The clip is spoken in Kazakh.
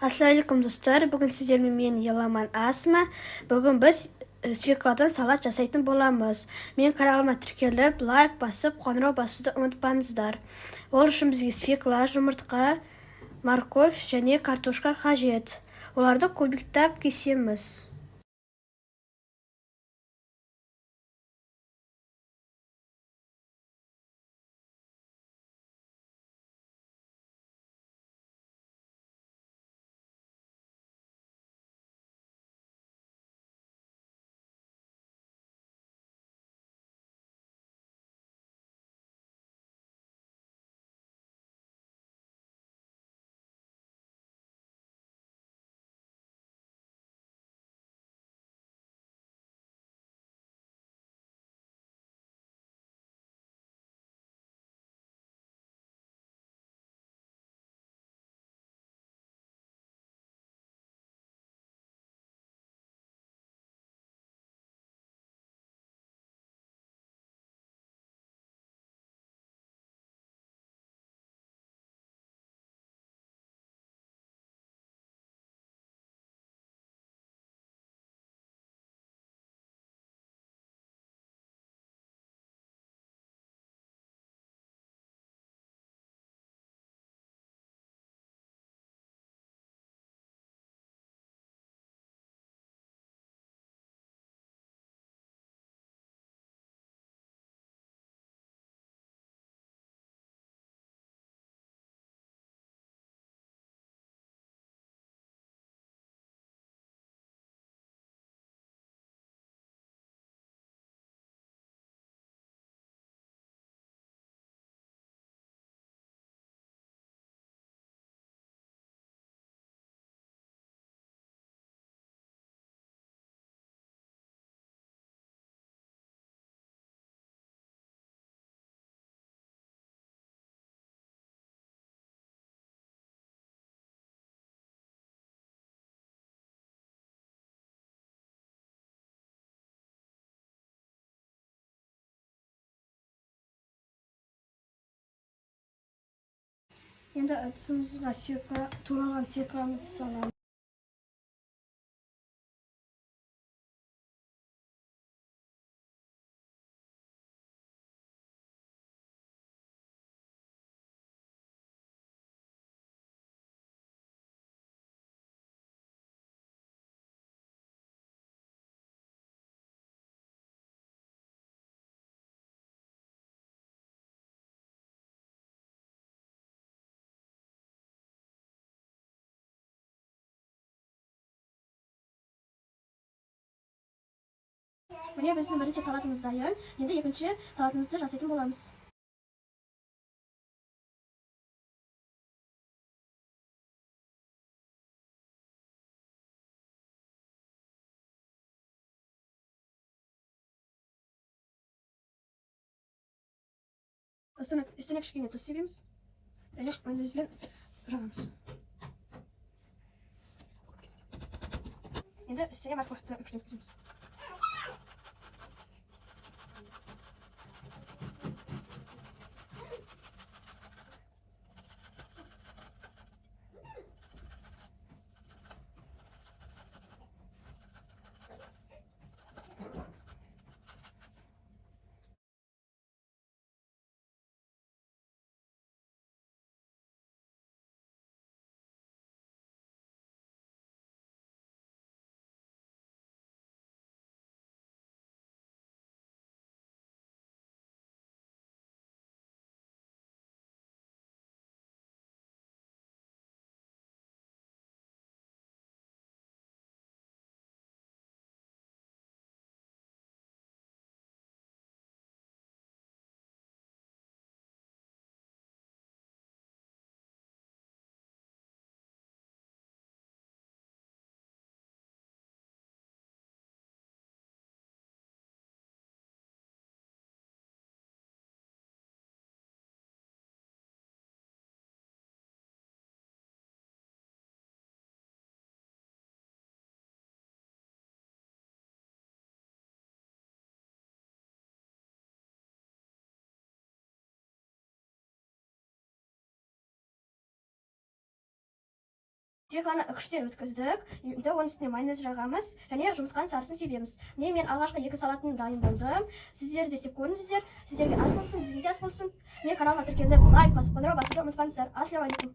Ассалаумағалейкум достар, бүгін сіздермен мен Еламан Асма. Бүгін біз свекладан салат жасайтын боламыз. Мен каналыма тіркеліп, лайк басып, қоңырау басуды ұмытпаңыздар. Ол үшін бізге свекла, жұмыртқа, морковь және картошка қажет. Оларды кубиктап кесеміз. Енді ыдысымызға туралған свекламызды саламыз. Міне біздің бірінші салатымыз дайын. Енді екінші салатымызды жасайтын боламыз. Üstüne кішкене тұз себеміз. Және майонезбен жағамыз. Енді үстіне морковьті үкшілеп кетеміз. Свекланы үкіштен өткіздік. Енді оның үстіне майонез жағамыз және жұмыртқаның сарысын себеміз. Міне мен алғашқы 2 салатым дайын болды. Сіздер де істеп көріңіздер. Сіздерге ас болсын, бізге де ас болсын. Мен каналыма тіркеліп, лайк басып, қоңырау басуды ұмытпаңыздар. Ассалаумағалейкум.